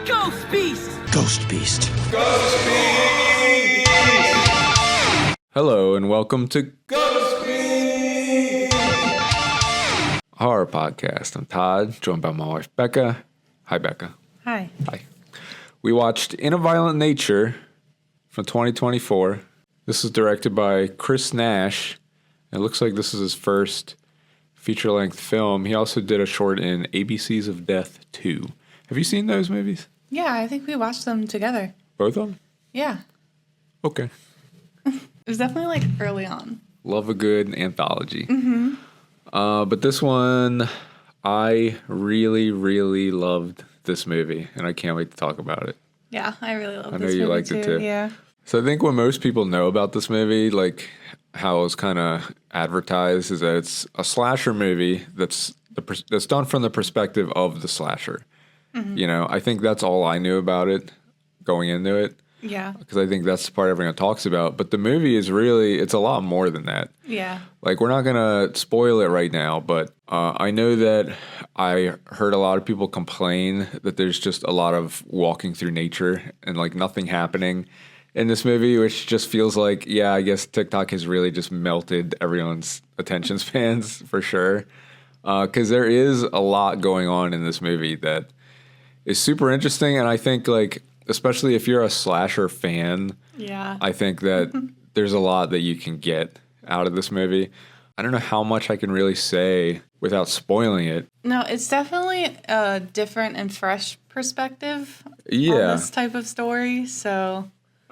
Ghostbeast! Ghostbeast. Hello and welcome to Ghostbeast, horror podcast. I'm Todd, joined by my wife Becca. Hi, Becca. Hi. Hi. We watched In a Violent Nature from 2024. This is directed by Chris Nash. It looks like this is his first feature-length film. He also did a short in ABCs of Death 2. Have you seen those movies? Yeah, I think we watched them together. Both of them? Yeah. Okay. It was definitely like early on. Love a good anthology. Mm-hmm. But this one, I really, really loved this movie, and I can't wait to talk about it. Yeah, I really love this movie. I know you liked it too. Yeah. So I think what most people know about this movie, like how it's kind of advertised, is that it's a slasher movie that's done from the perspective of the slasher. Mm-hmm. You know, I think that's all I knew about it going into it. Yeah. Because I think that's the part everyone talks about. But the movie is really, it's a lot more than that. Yeah. Like, we're not going to spoil it right now, but I know that I heard a lot of people complain that there's just a lot of walking through nature and, like, nothing happening in this movie, which just feels like, yeah, I guess TikTok has really just melted everyone's attention spans for sure. Because there is a lot going on in this movie that is super interesting. And I think, like, especially if you're a slasher fan, yeah, I think that there's a lot that you can get out of this movie. I don't know how much I can really say without spoiling it. No, it's definitely a different and fresh perspective on this type of story. So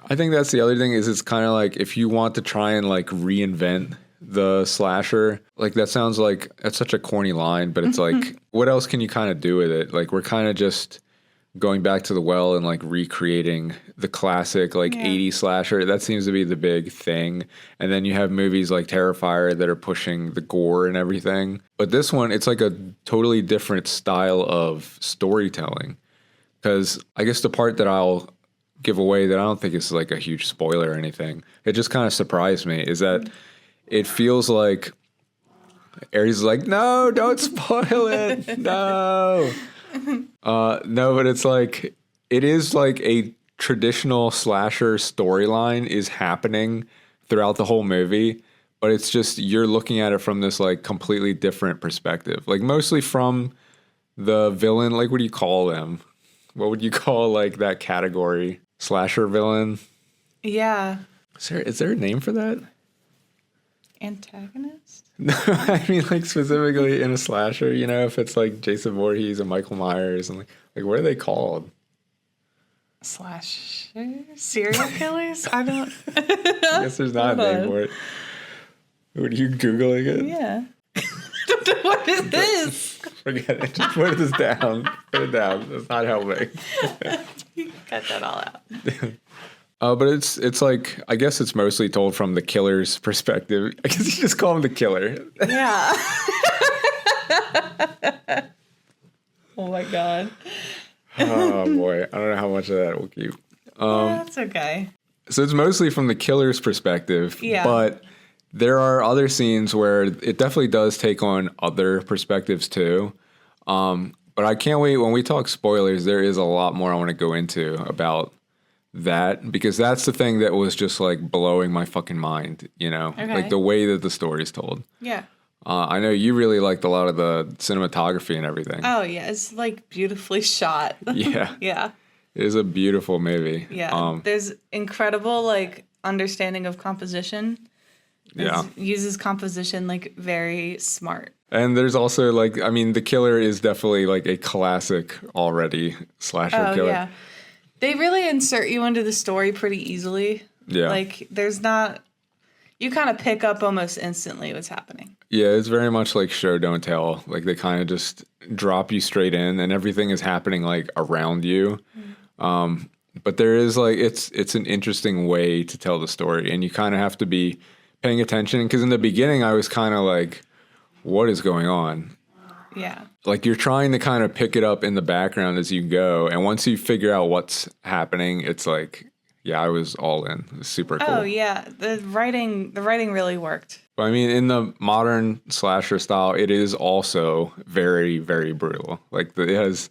I think that's the other thing is it's kind of like if you want to try and like reinvent the slasher, like that sounds like that's such a corny line, but it's like, what else can you kind of do with it? Like we're kind of just going back to the well and like recreating the classic like 80s slasher. That seems to be the big thing. And then you have movies like Terrifier that are pushing the gore and everything. But this one, it's like a totally different style of storytelling. Because I guess the part that I'll give away that I don't think is like a huge spoiler or anything, it just kind of surprised me, is that it feels like Aries is like, no, don't spoil it. No. No, but it's like, it is like a traditional slasher storyline is happening throughout the whole movie, but it's just, you're looking at it from this like completely different perspective. Like mostly from the villain, like what do you call them? What would you call like that category? Slasher villain? yeah. Is there a name for that? Antagonist? No, I mean like specifically in a slasher, you know, if it's like Jason Voorhees and Michael Myers and like what are they called? Slasher? Serial killers? I don't... I guess there's not a name for it. Are you Googling it? Yeah. I don't know what is this? Forget it. Just put this down. Put it down. It's not helping. You cut that all out. But it's like, I guess it's mostly told from the killer's perspective. I guess you just call him the killer. Yeah. Oh my god. Oh boy. I don't know how much of that we'll keep. That's okay. So it's mostly from the killer's perspective. Yeah. But there are other scenes where it definitely does take on other perspectives too. But I can't wait. When we talk spoilers, there is a lot more I want to go into about that, because that's the thing that was just like blowing my fucking mind, you know, like the way that the story is told. Yeah. I know you really liked a lot of the cinematography and everything. Oh yeah, it's like beautifully shot. Yeah. Yeah. It is a beautiful movie. Yeah. There's incredible like understanding of composition. Yeah. Uses composition like very smart. And there's also like, I mean, the killer is definitely like a classic already slasher killer. Yeah. They really insert you into the story pretty easily. Yeah. Like, there's not... You kind of pick up almost instantly what's happening. Yeah, it's very much like show, don't tell. Like, they kind of just drop you straight in, and everything is happening, like, around you. But there is, like, it's an interesting way to tell the story, and you kind of have to be paying attention. Because in the beginning, I was kind of like, what is going on? Yeah. Like you're trying to kind of pick it up in the background as you go. And once you figure out what's happening, it's like, yeah, I was all in. It was super cool. Oh, yeah. The writing really worked. But I mean, in the modern slasher style, it is also very, very brutal. Like it has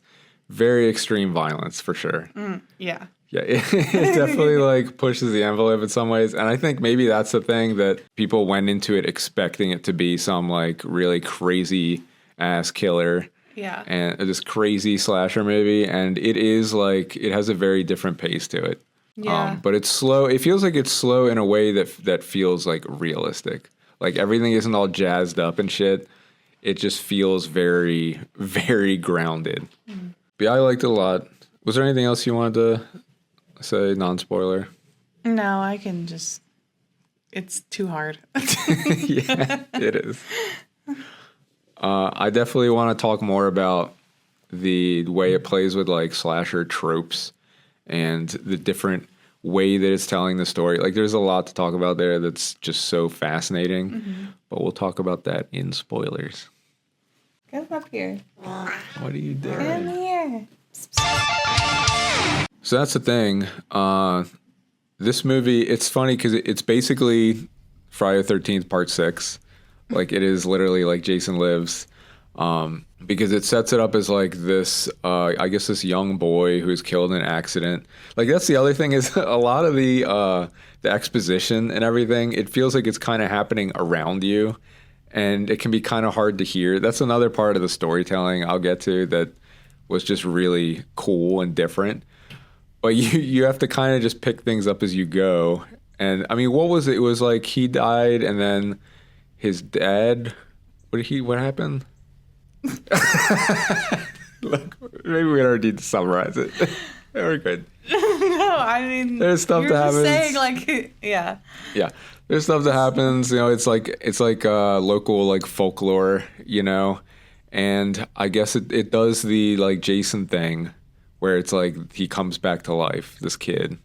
very extreme violence for sure. Yeah. Yeah, it definitely like pushes the envelope in some ways. And I think maybe that's the thing that people went into it expecting it to be some like really crazy ass killer. Yeah. And this crazy slasher movie. And it is like, it has a very different pace to it. Yeah. But it's slow. It feels like it's slow in a way that feels like realistic. Like everything isn't all jazzed up and shit. It just feels very, very grounded. But yeah, I liked it a lot. Was there anything else you wanted to say, non-spoiler? No, I can just... It's too hard. Yeah, it is. I definitely want to talk more about the way it plays with like slasher tropes and the different way that it's telling the story. Like there's a lot to talk about there that's just so fascinating. But we'll talk about that in spoilers. Come up here. What are you doing? Come here. So that's the thing. This movie, it's funny because it's basically Friday the 13th Part 6. Like it is literally like Jason Lives. Because it sets it up as like this, I guess this young boy who's killed in an accident. Like that's the other thing is a lot of the exposition and everything, it feels like it's kind of happening around you. And it can be kind of hard to hear. That's another part of the storytelling I'll get to that was just really cool and different. But you have to kind of just pick things up as you go. And I mean, what was it? It was like he died and then his dad, what happened? Look, maybe we don't need to summarize it. We're good. No, I mean, there's stuff that happens. Saying like, yeah. Yeah. There's stuff that happens, you know, it's like local like folklore, you know, and I guess it does the like Jason thing where it's like he comes back to life, this kid.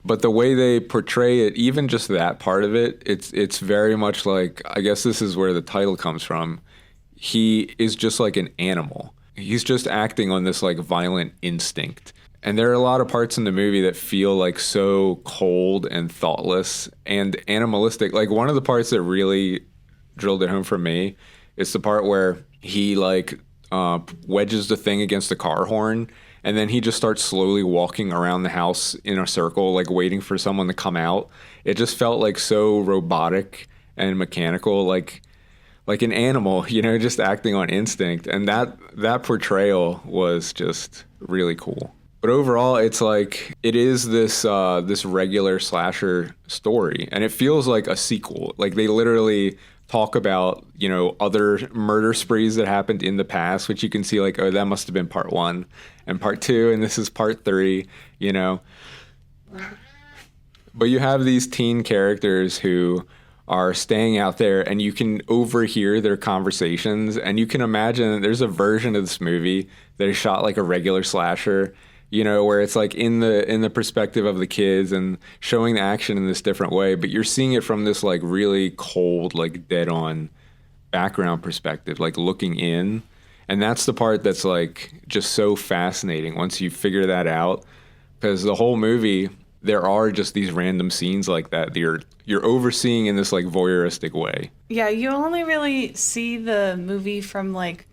But the way they portray it, even just that part of it, it's very much like, I guess this is where the title comes from. He is just like an animal. He's just acting on this like violent instinct. And there are a lot of parts in the movie that feel like so cold and thoughtless and animalistic. Like one of the parts that really drilled it home for me is the part where he like wedges the thing against the car horn and then he just starts slowly walking around the house in a circle, like waiting for someone to come out. It just felt like so robotic and mechanical, like an animal, you know, just acting on instinct. And that portrayal was just really cool. But overall, it's like it is this regular slasher story, and it feels like a sequel. Like they literally talk about, you know, other murder sprees that happened in the past, which you can see like, oh, that must have been part 1 and part 2, and this is part 3, you know. But you have these teen characters who are staying out there, and you can overhear their conversations, and you can imagine that there's a version of this movie that is shot like a regular slasher. You know, where it's like in the perspective of the kids and showing the action in this different way, but you're seeing it from this like really cold, like dead on background perspective, like looking in. And that's the part that's like just so fascinating once you figure that out, because the whole movie, there are just these random scenes like that you're overseeing in this like voyeuristic way. Yeah, you only really see the movie from like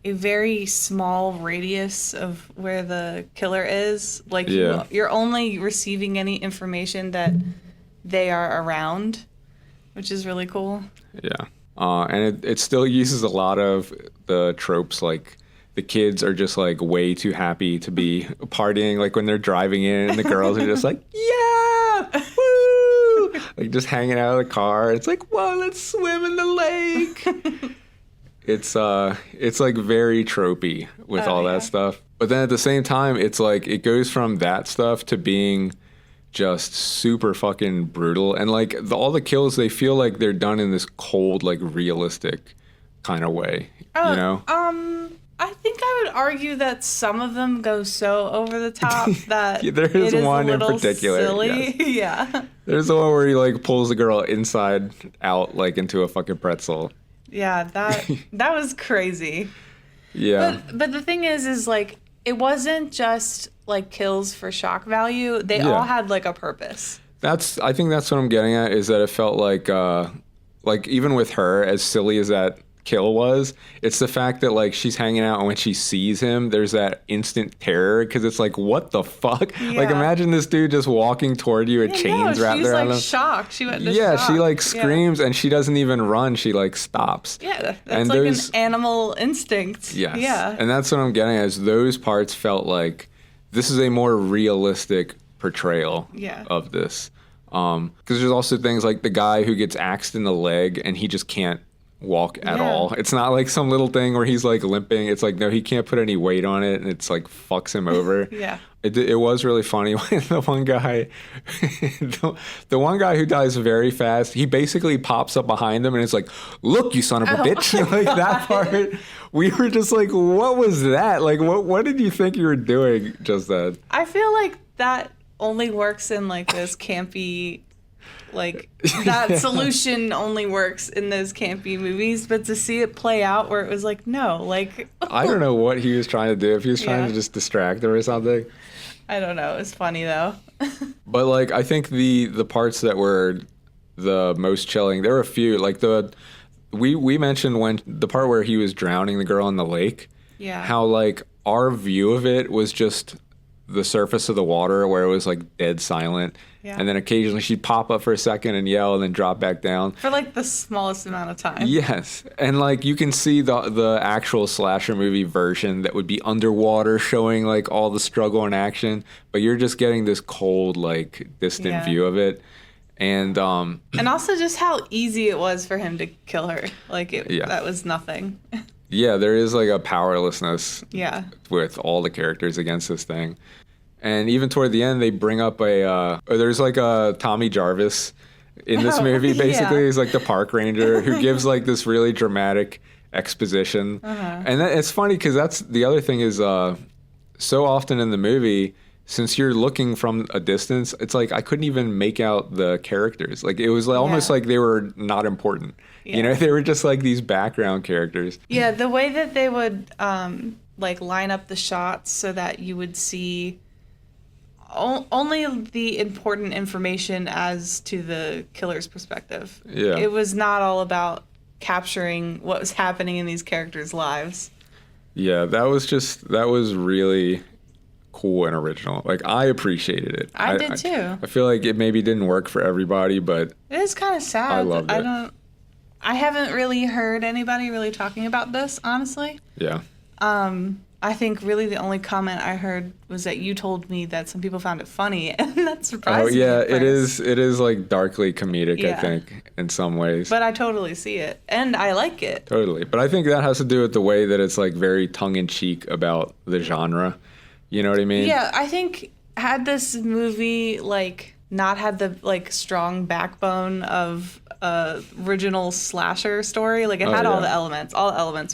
a very small radius of where the killer is. Like you're only receiving any information that they are around, which is really cool. Yeah. And it still uses a lot of the tropes, like the kids are just like way too happy to be partying, like when they're driving in and the girls are just like, yeah, woo, like just hanging out of the car. It's like, whoa, let's swim in the lake. It's like very tropey with all that stuff. But then at the same time, it's like it goes from that stuff to being just super fucking brutal. And like all the kills, they feel like they're done in this cold, like realistic kind of way, you know? I think I would argue that some of them go so over the top that yeah, there is one in particular. Silly. Yes. Yeah. There's the one where he like pulls the girl inside out like into a fucking pretzel. Yeah, that was crazy. Yeah. But the thing is like it wasn't just like kills for shock value. They all had like a purpose. I think that's what I'm getting at, is that it felt like even with her, as silly as that kill was. It's the fact that like she's hanging out and when she sees him, there's that instant terror because it's like, what the fuck? Yeah. Like imagine this dude just walking toward you with chains wrapped around him. She's like shocked. She went into shock. She like screams and she doesn't even run. She like stops. Yeah, that's like an animal instinct. Yes. Yeah. And that's what I'm getting at is those parts felt like this is a more realistic portrayal of this. Because there's also things like the guy who gets axed in the leg and he just can't walk at all. It's not like some little thing where he's like limping. It's like, no, he can't put any weight on it and it's like fucks him over. Yeah. It was really funny when the one guy, the one guy who dies very fast, he basically pops up behind him and it's like, look, you son of a bitch. Like that part, we were just like, what was that? Like, what did you think you were doing just then? I feel like that only works in like those campy, like that solution only works in those campy movies, but to see it play out where it was like, no, like. I don't know what he was trying to do, if he was trying to just distract her or something. I don't know. It was funny though. But like, I think the parts that were the most chilling, there were a few. Like we mentioned when the part where he was drowning the girl in the lake. Yeah. How like our view of it was just the surface of the water where it was like dead silent. Yeah. And then occasionally she'd pop up for a second and yell and then drop back down. For like the smallest amount of time. Yes. And like you can see the actual slasher movie version that would be underwater showing like all the struggle and action, but you're just getting this cold like distant view of it. And also just how easy it was for him to kill her. Like that was nothing. Yeah, there is like a powerlessness with all the characters against this thing. And even toward the end, they bring up there's like a Tommy Jarvis in this movie. Basically, he's like the park ranger who gives like this really dramatic exposition. And it's funny because that's the other thing is so often in the movie, since you're looking from a distance, it's like I couldn't even make out the characters. Like it was almost like they were not important. Yeah. You know, they were just like these background characters. Yeah, the way that they would like line up the shots so that you would see only the important information as to the killer's perspective. Yeah. It was not all about capturing what was happening in these characters' lives. Yeah, that was really cool and original. Like I appreciated it. I did too. I feel like it maybe didn't work for everybody, but it is kind of sad. I loved it. I haven't really heard anybody really talking about this, honestly. Yeah. I think really the only comment I heard was that you told me that some people found it funny, and that surprised me. Oh yeah, it is like darkly comedic, I think, in some ways. But I totally see it, and I like it. Totally. But I think that has to do with the way that it's like very tongue-in-cheek about the genre. You know what I mean? Yeah, I think had this movie like not had the like strong backbone of original slasher story, like it had all the elements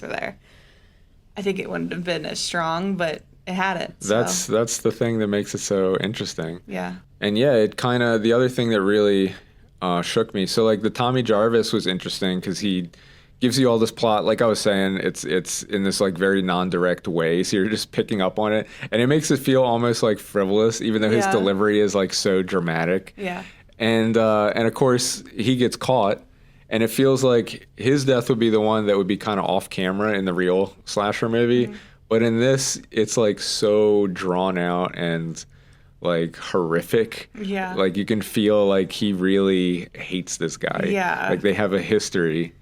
were there. I think it wouldn't have been as strong, but it had it. So. That's the thing that makes it so interesting. Yeah. And yeah, it kind of the other thing that really shook me. So like the Tommy Jarvis was interesting because he gives you all this plot. Like I was saying, it's in this like very non-direct way, so you're just picking up on it, and it makes it feel almost like frivolous, even though his delivery is like so dramatic. Yeah. And of course he gets caught. And it feels like his death would be the one that would be kind of off camera in the real slasher movie. Mm-hmm. But in this, it's like so drawn out and like horrific. Yeah. Like you can feel like he really hates this guy. Yeah. Like they have a history.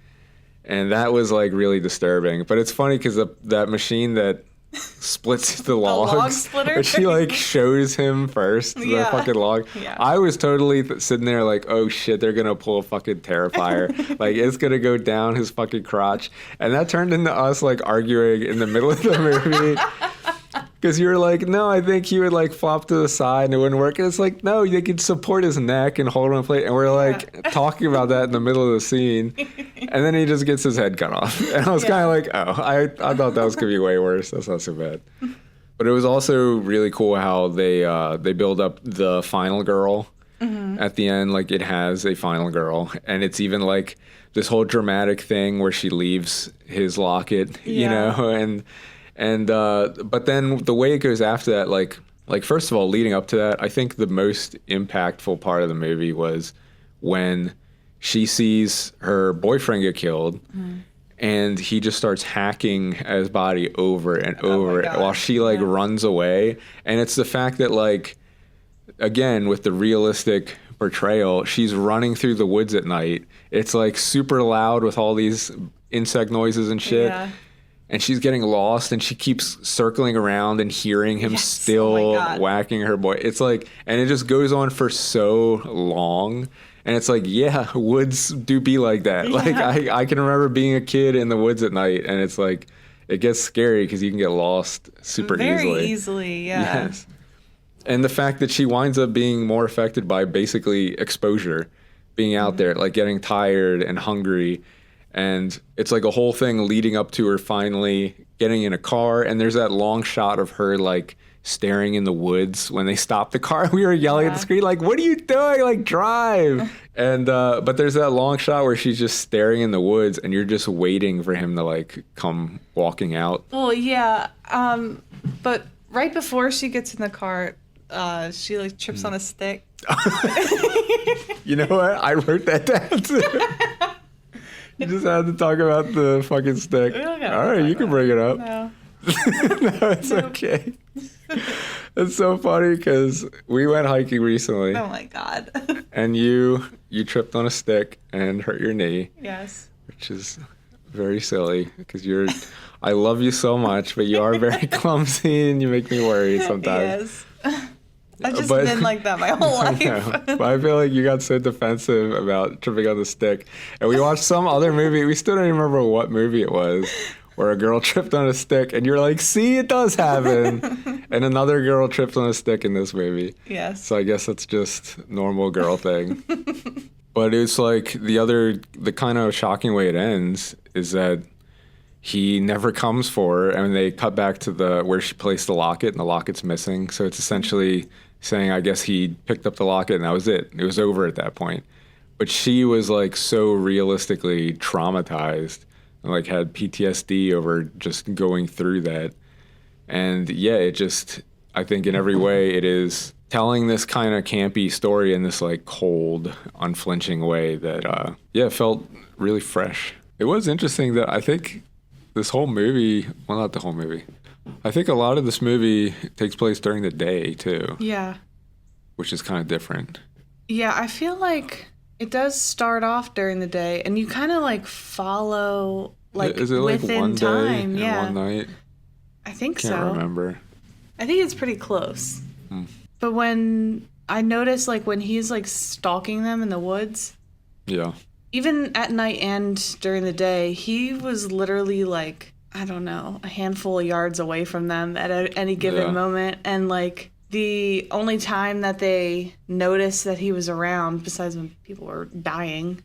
And that was like really disturbing. But it's funny because that machine that splits the logs, log splitter? but she like shows him first the fucking log. Yeah. I was totally sitting there like, oh shit, they're gonna pull a fucking Terrifier. Like it's gonna go down his fucking crotch. And that turned into us like arguing in the middle of the movie. Because you were like, no, I think he would like flop to the side and it wouldn't work. And it's like, no, they could support his neck and hold him in place. And we're like talking about that in the middle of the scene. And then he just gets his head cut off. And I was kind of like, oh, I thought that was going to be way worse. That's not so bad. But it was also really cool how they build up the final girl at the end. Like it has a final girl. And it's even like this whole dramatic thing where she leaves his locket, you know, and but then the way it goes after that, like first of all, leading up to that, I think the most impactful part of the movie was when she sees her boyfriend get killed, and he just starts hacking at his body over and over while she like runs away. And it's the fact that like, again, with the realistic portrayal, she's running through the woods at night. It's like super loud with all these insect noises and shit. Yeah. And she's getting lost, and she keeps circling around and hearing him still whacking her boy. It's like, and it just goes on for so long. And it's like, yeah, woods do be like that. Yeah. Like, I can remember being a kid in the woods at night, and it's like, it gets scary because you can get lost very easily. Yeah. Yes. And the fact that she winds up being more affected by basically exposure, being out there, like getting tired and hungry. And it's like a whole thing leading up to her finally getting in a car. And there's that long shot of her like staring in the woods when they stopped the car. We were yelling at the screen like, what are you doing? Like, drive. And but there's that long shot where she's just staring in the woods, and you're just waiting for him to like come walking out. Well, yeah. But right before she gets in the car, she like trips on a stick. You know what? I wrote that down too. You just had to talk about the fucking stick. All right, you can bring it up. No, no, it's okay. It's so funny because we went hiking recently. Oh my God. And you tripped on a stick and hurt your knee. Yes. Which is very silly because I love you so much, but you are very clumsy and you make me worry sometimes. Yes. I've just been like that my whole life. But I feel like you got so defensive about tripping on the stick. And we watched some other movie. We still don't even remember what movie it was, where a girl tripped on a stick. And you're like, see, it does happen. And another girl trips on a stick in this movie. Yes. So I guess that's just normal girl thing. But it's like the kind of shocking way it ends is that he never comes for her, and they cut back to where she placed the locket, and the locket's missing. So it's essentially saying, I guess he picked up the locket and that was it. It was over at that point. But she was like so realistically traumatized and like had PTSD over just going through that. And yeah, it just, I think in every way it is telling this kind of campy story in this like cold, unflinching way that, felt really fresh. It was interesting that I think this whole movie, well, not the whole movie, I think a lot of this movie takes place during the day too. Yeah. Which is kind of different. Yeah, I feel like it does start off during the day, and you kind of like follow like is it like within one time. Day and one night? I think Can't remember. I think it's pretty close. But when I noticed, like when he's like stalking them in the woods. Yeah. Even at night and during the day, he was literally like, I don't know, a handful of yards away from them at any given moment. And like the only time that they noticed that he was around, besides when people were dying,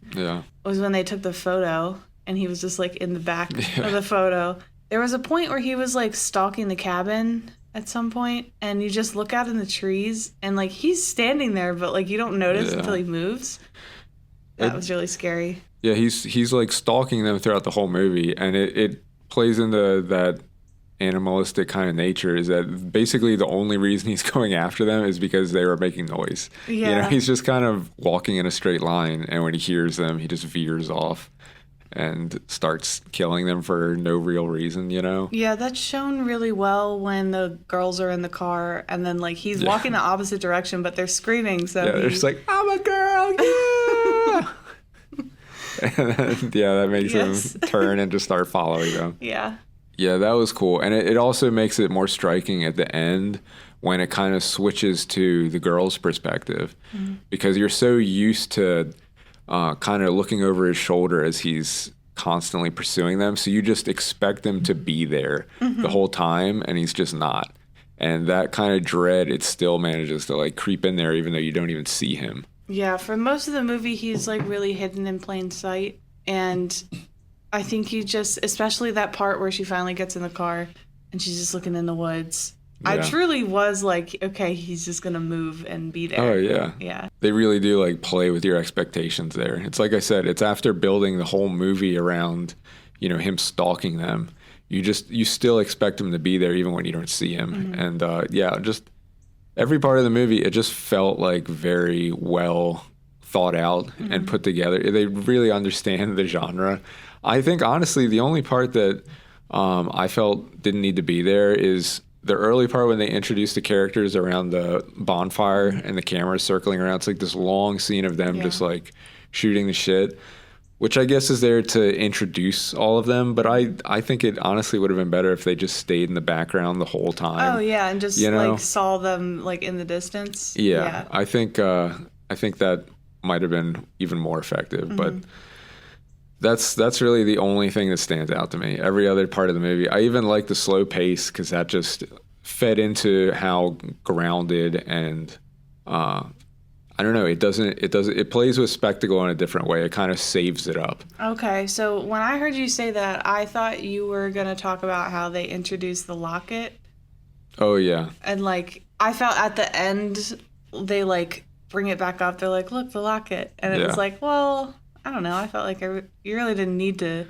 was when they took the photo and he was just like in the back of the photo. There was a point where he was like stalking the cabin at some point, and you just look out in the trees and like he's standing there, but like you don't notice until he moves. That was really scary. Yeah, he's like stalking them throughout the whole movie, and it plays into that animalistic kind of nature, is that basically the only reason he's going after them is because they were making noise. Yeah. You know, he's just kind of walking in a straight line, and when he hears them, he just veers off and starts killing them for no real reason, you know? Yeah, that's shown really well when the girls are in the car, and then like he's walking the opposite direction, but they're screaming, so they're just like, I'm a girl, and that makes him turn and just start following them. Yeah, that was cool. And it also makes it more striking at the end when it kind of switches to the girl's perspective, because you're so used to kind of looking over his shoulder as he's constantly pursuing them. So you just expect him to be there the whole time, and he's just not. And that kind of dread, it still manages to like creep in there even though you don't even see him. Yeah, for most of the movie, he's like really hidden in plain sight. And I think you just, especially that part where she finally gets in the car and she's just looking in the woods. Yeah. I truly was like, okay, he's just going to move and be there. Oh, yeah. Yeah. They really do like play with your expectations there. It's like I said, it's after building the whole movie around, you know, him stalking them. You still expect him to be there even when you don't see him. And just every part of the movie, it just felt like very well thought out and put together. They really understand the genre. I think honestly, the only part that I felt didn't need to be there is the early part when they introduced the characters around the bonfire and the cameras circling around. It's like this long scene of them just like shooting the shit, which I guess is there to introduce all of them. But I think it honestly would have been better if they just stayed in the background the whole time. Oh yeah, and just like saw them like in the distance. Yeah. I think that might have been even more effective, but that's really the only thing that stands out to me. Every other part of the movie, I even like the slow pace because that just fed into how grounded and I don't know. It plays with spectacle in a different way. It kind of saves it up. Okay, so when I heard you say that, I thought you were gonna talk about how they introduced the locket. Oh yeah. And like I felt at the end they like bring it back up. They're like, look, the locket, and it was like, well, I don't know. I felt like you really didn't need to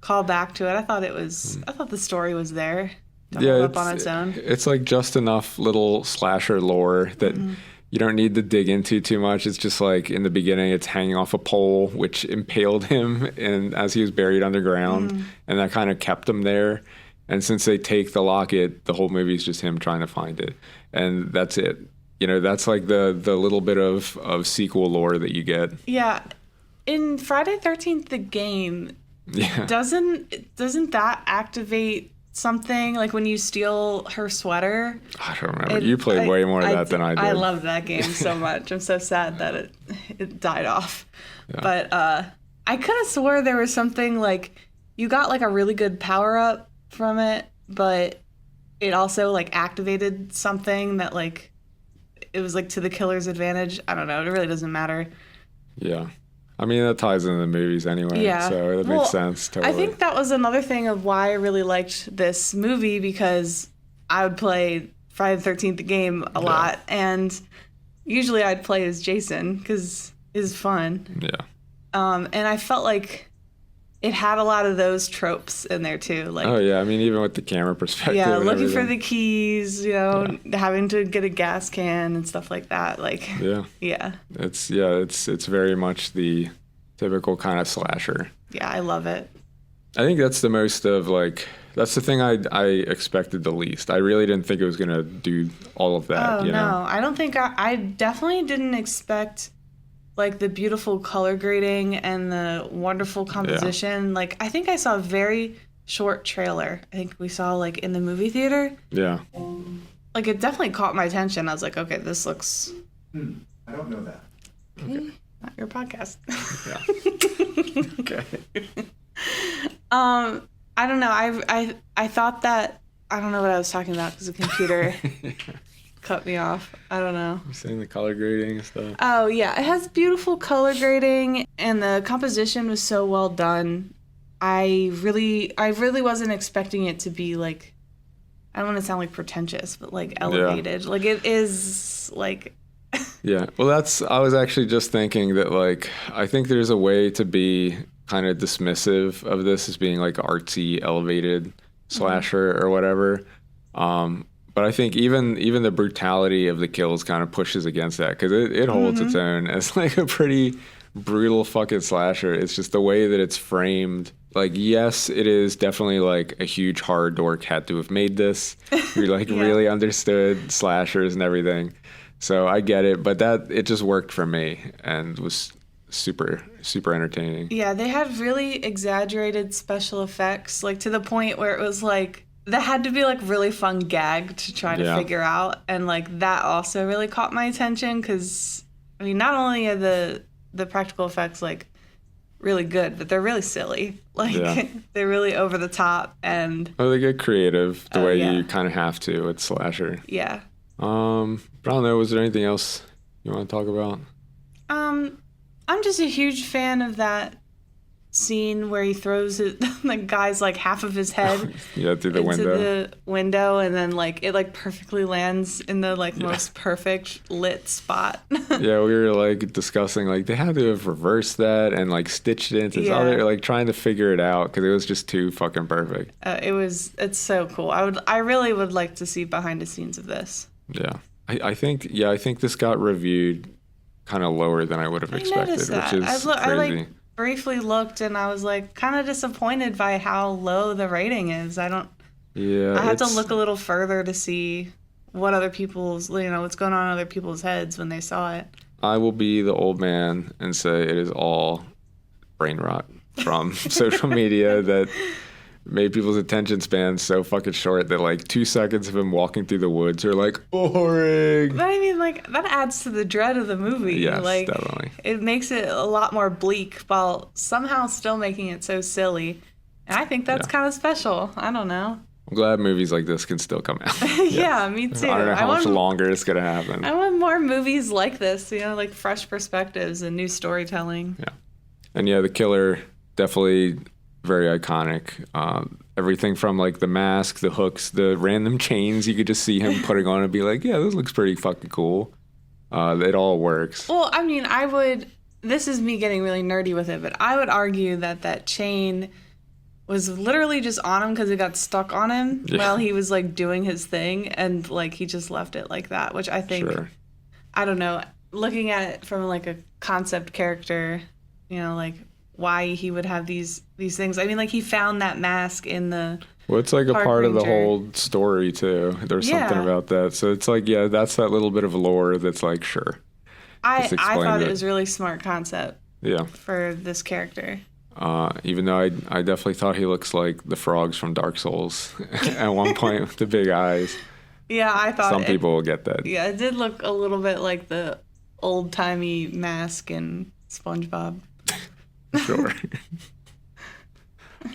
call back to it. I thought the story was there to hold up on its own. It's like just enough little slasher lore that you don't need to dig into too much. It's just like in the beginning, it's hanging off a pole, which impaled him, and as he was buried underground, and that kind of kept him there. And since they take the locket, the whole movie is just him trying to find it, and that's it. That's like the little bit of sequel lore that you get. Yeah. In Friday 13th, the game, doesn't that activate something? Like when you steal her sweater? I don't remember. You played way more of that than I did. I love that game so much. I'm so sad that it died off. Yeah. But I could have swore there was something like you got like a really good power up from it, but it also like activated something that like it was like to the killer's advantage. I don't know. It really doesn't matter. Yeah. I mean, that ties into the movies anyway, so it makes sense. Totally. I think that was another thing of why I really liked this movie, because I would play Friday the 13th game a lot, and usually I'd play as Jason because it's fun. Yeah. And I felt like it had a lot of those tropes in there too. Like, oh yeah, I mean, even with the camera perspective. Yeah, looking for the keys, having to get a gas can and stuff like that. Like, yeah. It's very much the typical kind of slasher. Yeah, I love it. I think that's the most of like that's the thing I expected the least. I really didn't think it was gonna do all of that. Oh no, I don't think I definitely didn't expect like the beautiful color grading and the wonderful composition. Like, I think I saw a very short trailer. I think we saw like in the movie theater. Yeah. Like, it definitely caught my attention. I was like, okay, this looks. I don't know that. Okay. Not your podcast. Yeah. Okay. I don't know. I thought that I don't know what I was talking about because the computer cut me off. I don't know. You're saying the color grading and stuff. Oh yeah, it has beautiful color grading and the composition was so well done. I really wasn't expecting it to be like, I don't want to sound like pretentious, but like elevated. Yeah. Like it is like. Yeah. Well, I was actually just thinking that like, I think there's a way to be kind of dismissive of this as being like artsy, elevated slasher or whatever. But I think even the brutality of the kills kind of pushes against that because it holds its own as like a pretty brutal fucking slasher. It's just the way that it's framed. Like, yes, it is definitely like a huge hard dork had to have made this. We like really understood slashers and everything. So I get it, but it just worked for me and was super, super entertaining. Yeah, they had really exaggerated special effects, like to the point where it was like, that had to be like really fun gag to try to figure out. And like that also really caught my attention because, I mean, not only are the practical effects like really good, but they're really silly. Like they're really over the top and. Oh, they get creative the way you kind of have to with slasher. Yeah. But I don't know. Was there anything else you want to talk about? I'm just a huge fan of that scene where he throws it, the guy's like half of his head through the window and then like it like perfectly lands in the like most perfect lit spot. Yeah, we were like discussing like they had to have reversed that and like stitched it into other, like trying to figure it out because it was just too fucking perfect. It's so cool. I really would like to see behind the scenes of this. Yeah. I think this got reviewed kind of lower than I would have expected, which is crazy. briefly looked and I was like kind of disappointed by how low the rating is. I had to look a little further to see what other people's, what's going on in other people's heads when they saw it. I will be the old man and say it is all brain rot from social media that made people's attention spans so fucking short that like 2 seconds of him walking through the woods are like boring. But I mean, like, that adds to the dread of the movie. Yes, like, definitely. It makes it a lot more bleak while somehow still making it so silly. And I think that's kind of special. I don't know. I'm glad movies like this can still come out. Yeah, me too. I don't know how much longer it's going to happen. I want more movies like this, like fresh perspectives and new storytelling. Yeah. And yeah, the killer, definitely very iconic. Everything from like the mask, the hooks, the random chains you could just see him putting on and be like, yeah, this looks pretty fucking cool. It all works. Well, I mean, this is me getting really nerdy with it, but I would argue that chain was literally just on him because it got stuck on him while he was like doing his thing, and like he just left it like that, which I think, I don't know, looking at it from like a concept character, like why he would have these things. I mean, like he found that mask in the well, it's like a part ranger. of the whole story too. There's something about that. So it's like, yeah, that's that little bit of lore that's like, sure. I thought it was a really smart concept. Yeah. For this character. Even though I definitely thought he looks like the frogs from Dark Souls at one point with the big eyes. Yeah, I thought some people will get that. Yeah, it did look a little bit like the old-timey mask in SpongeBob. Sure.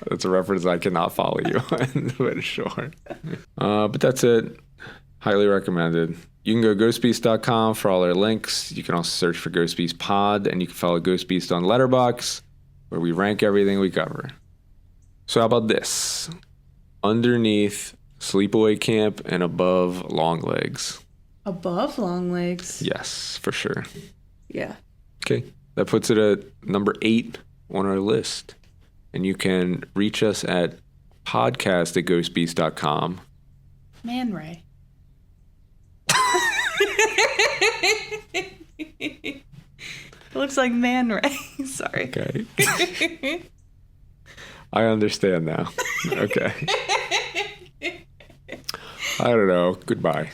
That's a reference I cannot follow you on, but sure. But that's it. Highly recommended. You can go ghostbeast.com for all our links. You can also search for Ghostbeast Pod, and you can follow Ghostbeast on Letterboxd, where we rank everything we cover. So how about this? Underneath Sleepaway Camp and above Long Legs. Above Long Legs? Yes, for sure. Yeah. Okay. That puts it at number 8 on our list. And you can reach us at podcast@ghostbeast.com. Man Ray. It looks like Man Ray. Sorry. Okay. I understand now. Okay. I don't know. Goodbye.